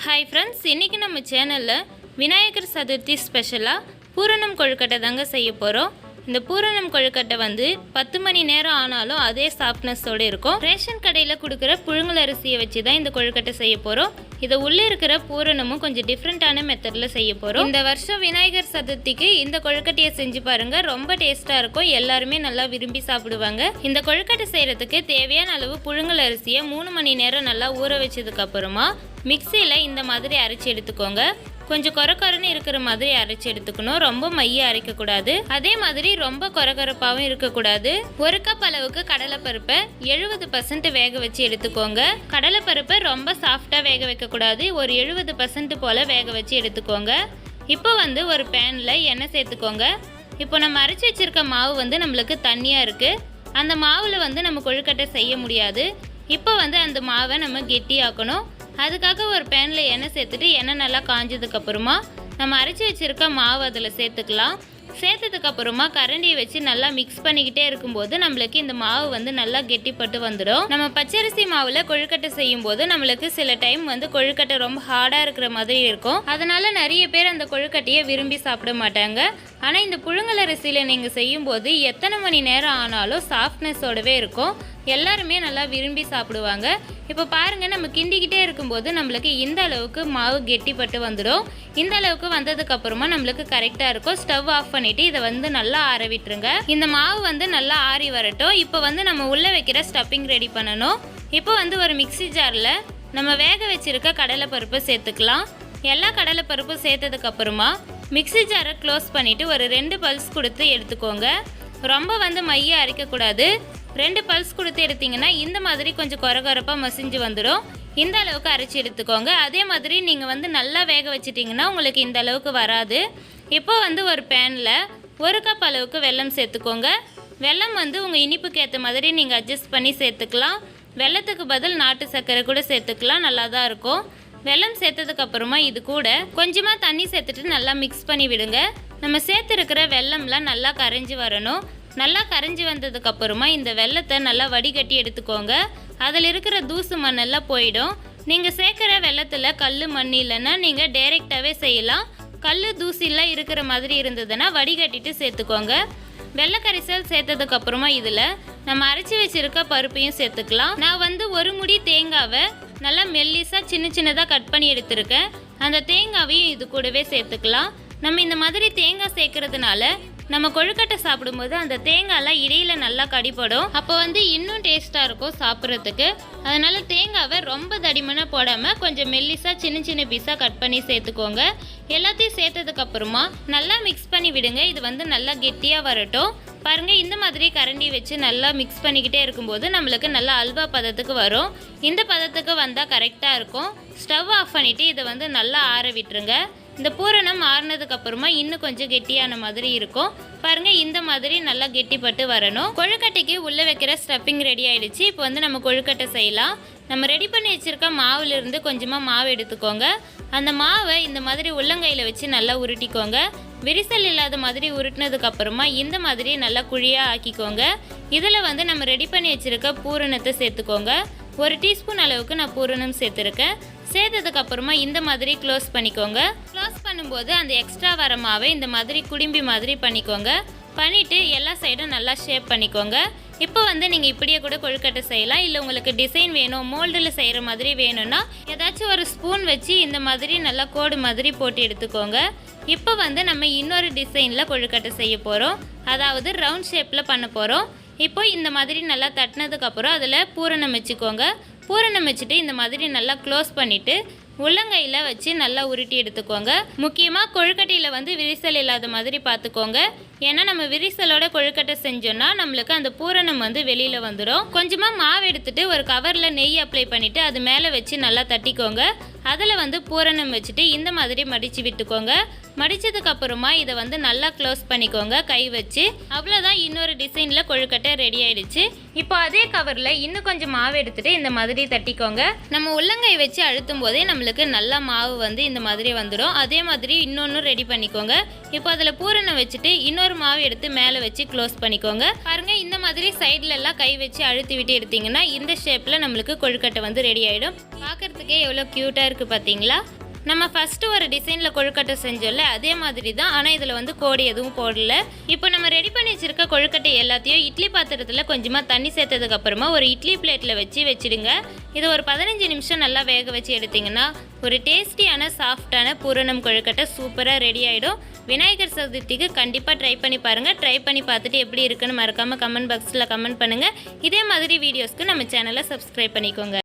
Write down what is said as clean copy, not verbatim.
Hi friends इनकी नम्म channel विनायकर चतुर्थी स्पेशला पूरणम कोळुकट्टै தாங்க செய்ய போறோம்। இந்த பூரணம் கொழுக்கட்டை வந்து 10 மணி நேரம் ஆனாலும் அதே சாஃப்ட்னஸோட இருக்கும்। ரேஷன் கடையில கொடுக்கிற புழுங்கல் அரிசியை வச்சு தான் இந்த கொழுக்கட்டை செய்ய போறோம்। இத உள்ளே இருக்கிற பூரணமும் கொஞ்சம் டிஃபரண்டான மெத்தட்ல செய்ய போறோம்। இந்த வருஷம் விநாயகர் சதுர்த்திக்கு இந்த கொழுக்கட்டையை செஞ்சு பாருங்க, ரொம்ப டேஸ்டா இருக்கும், எல்லாரும் நல்லா விரும்பி சாப்பிடுவாங்க। இந்த கொழுக்கட்டை செய்யறதுக்கு தேவையான அளவு புழுங்கல் அரிசியை 3 மணி நேரம் நல்லா ஊற வச்சதுக்கு அப்புறமா மிக்ஸில இந்த மாதிரி அரைச்சு எடுத்துக்கோங்க। கொஞ்சம் கொரகொரன்னு இருக்கிற மாதிரி அரைச்சு எடுத்துக்கணும், ரொம்ப மைய அரைக்க கூடாது, அதே மாதிரி ரொம்ப கொரகொரப்பாவும் இருக்க கூடாது। 1 கப் அளவுக்கு கடலைப்பருப்பை 70% வேக வச்சு எடுத்துக்கோங்க। கடலைப்பருப்பை ரொம்ப சாஃப்டா வேக வைக்க கூடாது, ஒரு 70% போல வேக வச்சு எடுத்துக்கோங்க। இப்போ வந்து ஒரு பேன்ல எண்ணெய் சேர்த்துக்கோங்க। இப்போ நம்ம அரைச்சு வச்சிருக்க மாவு வந்து நம்மளுக்கு தண்ணியா இருக்கு, அந்த மாவுல வந்து நம்ம கொழுக்கட்டை செய்ய முடியாது। இப்போ வந்து அந்த மாவை நம்ம கெட்டியாக்கணும்। அதுக்காக ஒரு பேனில் எண்ணெய் சேர்த்துட்டு எண்ணெய் நல்லா காஞ்சதுக்கு அப்புறமா நம்ம அரைச்சி வச்சிருக்க மாவு அதில் சேர்த்துக்கலாம்। சேர்த்ததுக்கு அப்புறமா கரண்டியை வச்சு நல்லா மிக்ஸ் பண்ணிக்கிட்டே இருக்கும்போது நம்மளுக்கு இந்த மாவு வந்து நல்லா கெட்டிப்பட்டு வந்துடும்। நம்ம பச்சரிசி மாவில் கொழுக்கட்டை செய்யும் போது நம்மளுக்கு சில டைம் வந்து கொழுக்கட்டை ரொம்ப ஹார்டாக இருக்கிற மாதிரி இருக்கும், அதனால நிறைய பேர் அந்த கொழுக்கட்டையை விரும்பி சாப்பிட மாட்டாங்க। ஆனால் இந்த புழுங்கல் அரிசியில் நீங்கள் செய்யும்போது எத்தனை மணி நேரம் ஆனாலும் சாஃப்ட்னஸோடவே இருக்கும், எல்லாருமே நல்லா விரும்பி சாப்பிடுவாங்க। இப்போ பாருங்க, நம்ம கிண்டிக்கிட்டே இருக்கும்போது நம்மளுக்கு இந்த அளவுக்கு மாவு கெட்டிப்பட்டு வந்துடும்। இந்த அளவுக்கு வந்ததுக்கு அப்புறமா நம்மளுக்கு கரெக்டாக இருக்கும்। ஸ்டவ் ஆஃப் பண்ணிட்டு இதை வந்து நல்லா ஆற விட்டுருங்க। இந்த மாவு வந்து நல்லா ஆறி வரட்டும்। இப்போ வந்து நம்ம உள்ள வைக்கிற ஸ்டஃபிங் ரெடி பண்ணணும்। இப்போ வந்து ஒரு மிக்ஸி ஜாரில் நம்ம வேக வச்சிருக்க கடலைப்பருப்பு சேர்த்துக்கலாம்। எல்லா கடலைப்பருப்பும் சேர்த்ததுக்கு அப்புறமா மிக்ஸி ஜாரை க்ளோஸ் பண்ணிட்டு ஒரு 2 பல்ஸ் கொடுத்து எடுத்துக்கோங்க। ரொம்ப வந்து மைய அரைக்கக்கூடாது, 2 பல்ஸ் கொடுத்து எடுத்தீங்கன்னா இந்த மாதிரி கொஞ்சம் கொரகொரப்பாக மசிஞ்சு வந்துடும்। இந்த அளவுக்கு அரைச்சி எடுத்துக்கோங்க। அதே மாதிரி நீங்கள் வந்து நல்லா வேக வச்சிட்டிங்கன்னா உங்களுக்கு இந்த அளவுக்கு வராது। இப்போ வந்து ஒரு பேனில் 1 கப் அளவுக்கு வெல்லம் சேர்த்துக்கோங்க। வெல்லம் வந்து உங்கள் இனிப்புக்கு ஏற்ற மாதிரி நீங்கள் அட்ஜஸ்ட் பண்ணி சேர்த்துக்கலாம்। வெல்லத்துக்கு பதில் நாட்டு சர்க்கரை கூட சேர்த்துக்கலாம், நல்லா தான் இருக்கும்। வெல்லம் சேர்த்ததுக்கப்புறமா இது கூட கொஞ்சமாக தண்ணி சேர்த்துட்டு நல்லா மிக்ஸ் பண்ணி விடுங்க। நம்ம சேர்த்துருக்கிற வெல்லம்லாம் நல்லா கரைஞ்சி வரணும்। நல்லா கரைஞ்சி வந்ததுக்கு அப்புறமா இந்த வெல்லத்தை நல்லா வடிகட்டி எடுத்துக்கோங்க, அதில் இருக்கிற தூசு மண்ணெல்லாம் போயிடும்। நீங்கள் சேர்க்குற வெல்லத்தில் கல் மண் இல்லைன்னா நீங்கள் டைரெக்டாகவே செய்யலாம், கல் தூசிலாம் இருக்கிற மாதிரி இருந்ததுன்னா வடிகட்டிட்டு சேர்த்துக்கோங்க। வெள்ளை கரைசல் சேர்த்ததுக்கு அப்புறமா இதில் நம்ம அரைச்சி வச்சிருக்க பருப்பையும் சேர்த்துக்கலாம்। நான் வந்து ஒரு முடி தேங்காவை நல்லா மெல்லிஸாக சின்ன சின்னதாக கட் பண்ணி எடுத்திருக்கேன், அந்த தேங்காவையும் இது கூடவே சேர்த்துக்கலாம்। நம்ம இந்த மாதிரி தேங்காய் சேர்க்கறதுனால நம்ம கொழுக்கட்டை சாப்பிடும்போது அந்த தேங்காய்லாம் இடையில நல்லா கடிப்படும், அப்போ வந்து இன்னும் டேஸ்ட்டாக இருக்கும் சாப்பிட்றதுக்கு। அதனால தேங்காவை ரொம்ப தடிமனாக போடாமல் கொஞ்சம் மெல்லிஸாக சின்ன சின்ன பீஸாக கட் பண்ணி சேர்த்துக்கோங்க। எல்லாத்தையும் சேர்த்ததுக்கு அப்புறமா நல்லா மிக்ஸ் பண்ணி விடுங்க। இது வந்து நல்லா கெட்டியாக வரட்டும்। பாருங்கள், இந்த மாதிரி கரண்டி வச்சு நல்லா மிக்ஸ் பண்ணிக்கிட்டே இருக்கும்போது நம்மளுக்கு நல்லா அல்வா பதத்துக்கு வரும்। இந்த பதத்துக்கு வந்தால் கரெக்டாக இருக்கும்। ஸ்டவ் ஆஃப் பண்ணிவிட்டு இதை வந்து நல்லா ஆற விட்டுருங்க। இந்த பூரணம் ஆறுனதுக்கு அப்புறமா இன்னும் கொஞ்சம் கெட்டியான மாதிரி இருக்கும், பாருங்க இந்த மாதிரி நல்லா கெட்டிப்பட்டு வரணும்। கொழுக்கட்டைக்கு உள்ளே வைக்கிற ஸ்டஃபிங் ரெடி ஆயிடுச்சு। இப்போ வந்து நம்ம கொழுக்கட்டை செய்யலாம்। நம்ம ரெடி பண்ணி வச்சிருக்க மாவுலேருந்து கொஞ்சமாக மாவு எடுத்துக்கோங்க। அந்த மாவை இந்த மாதிரி உள்ளங்கையில் வச்சு நல்லா உருட்டிக்கோங்க। விரிசல் இல்லாத மாதிரி உருட்டினதுக்கு அப்புறமா இந்த மாதிரி நல்லா குழியாக ஆக்கிக்கோங்க। இதில் வந்து நம்ம ரெடி பண்ணி வச்சிருக்க பூரணத்தை சேர்த்துக்கோங்க। 1 டீஸ்பூன் அளவுக்கு நான் பூரணம் சேர்த்துருக்கேன்। சேர்த்ததுக்கு அப்புறமா இந்த மாதிரி க்ளோஸ் பண்ணிக்கோங்க। க்ளோஸ் பண்ணும்போது அந்த எக்ஸ்ட்ரா வர மாவை இந்த மாதிரி குடிம்பி மாதிரி பண்ணிக்கோங்க। பண்ணிவிட்டு எல்லா சைடும் நல்லா ஷேப் பண்ணிக்கோங்க। இப்போ வந்து நீங்கள் இப்படியே கூட கொழுக்கட்டை செய்யலாம், இல்லை உங்களுக்கு டிசைன் வேணும் மோல்டில் செய்கிற மாதிரி வேணும்னா ஏதாச்சும் ஒரு ஸ்பூன் வச்சு இந்த மாதிரி நல்லா கோடு மாதிரி போட்டு எடுத்துக்கோங்க। இப்போ வந்து நம்ம இன்னொரு டிசைனில் கொழுக்கட்டை செய்ய போகிறோம், அதாவது ரவுண்ட் ஷேப்பில் பண்ண போகிறோம்। இப்போ இந்த மாதிரி நல்லா தட்டினதுக்கப்புறம் அதில் பூரணம் வச்சுக்கோங்க। பூரணம் வச்சுட்டு இந்த மாதிரி நல்லா க்ளோஸ் பண்ணிவிட்டு உள்ளங்கையில் வச்சு நல்லா உருட்டி எடுத்துக்கோங்க। முக்கியமாக கொழுக்கட்டையில் வந்து விரிசல் இல்லாத மாதிரி பார்த்துக்கோங்க, ஏன்னா நம்ம விரிசலோட கொழுக்கட்டை செஞ்சோன்னா நம்மளுக்கு அந்த பூரணம் வந்து வெளியில் வந்துடும்। கொஞ்சமாக மாவு எடுத்துட்டு ஒரு கவரில் நெய் அப்ளை பண்ணிவிட்டு அது மேலே வச்சு நல்லா தட்டிக்கோங்க। அதில் வந்து பூரணம் வச்சுட்டு இந்த மாதிரி மடித்து விட்டுக்கோங்க। மடித்ததுக்கு அப்புறமா இதை வந்து நல்லா க்ளோஸ் பண்ணிக்கோங்க கை வச்சு। அவ்வளோதான், இன்னொரு டிசைனில் கொழுக்கட்டை ரெடி ஆயிடுச்சு। இப்போ அதே கவரில் இன்னும் கொஞ்சம் மாவு எடுத்துகிட்டு இந்த மாதிரி தட்டிக்கோங்க। நம்ம உள்ளங்கை வச்சு அழுத்தும் போதே நம்மளுக்கு நல்லா மாவு வந்து இந்த மாதிரி வந்துடும்। அதே மாதிரி இன்னொன்று ரெடி பண்ணிக்கோங்க। இப்போ அதில் பூரணம் வச்சுட்டு இன்னொரு இன்னொரு மாவு எடுத்து மேலே வச்சு க்ளோஸ் பண்ணிக்கோங்க. பாருங்க, இந்த மாதிரி சைட்ல எல்லாம் கை வச்சு அழுத்தி விட்டு எடுத்தீங்கன்னா இந்த ஷேப்ல நம்மளுக்கு கொழுக்கட்டை வந்து ரெடி ஆயிடும். பார்க்கறதுக்கே எவ்வளோ க்யூட்டா இருக்கு பார்த்தீங்களா? நம்ம ஃபஸ்ட்டு ஒரு டிசைனில் கொழுக்கட்டை செஞ்சோம்ல, அதே மாதிரி தான். ஆனால் இதில் வந்து கோடு எதுவும் போடல. இப்போ நம்ம ரெடி பண்ணி வச்சுருக்க கொழுக்கட்டை எல்லாத்தையும் இட்லி பாத்திரத்தில் கொஞ்சமாக தண்ணி சேர்த்ததுக்கப்புறமா ஒரு இட்லி பிளேட்டில் வச்சுடுங்க. இதை ஒரு 15 நிமிஷம் நல்லா வேக வச்சு எடுத்திங்கன்னா ஒரு டேஸ்டியான சாஃப்டான பூரணம் கொழுக்கட்டை சூப்பராக ரெடி ஆகிடும். விநாயகர் சதுர்த்திக்கு கண்டிப்பாக ட்ரை பண்ணி பாருங்கள். ட்ரை பண்ணி பார்த்துட்டு எப்படி இருக்குன்னு மறக்காமல் கமெண்ட் பாக்ஸில் கமெண்ட் பண்ணுங்கள். இதே மாதிரி வீடியோஸ்க்கு நம்ம சேனலை சப்ஸ்கிரைப் பண்ணிக்கோங்க.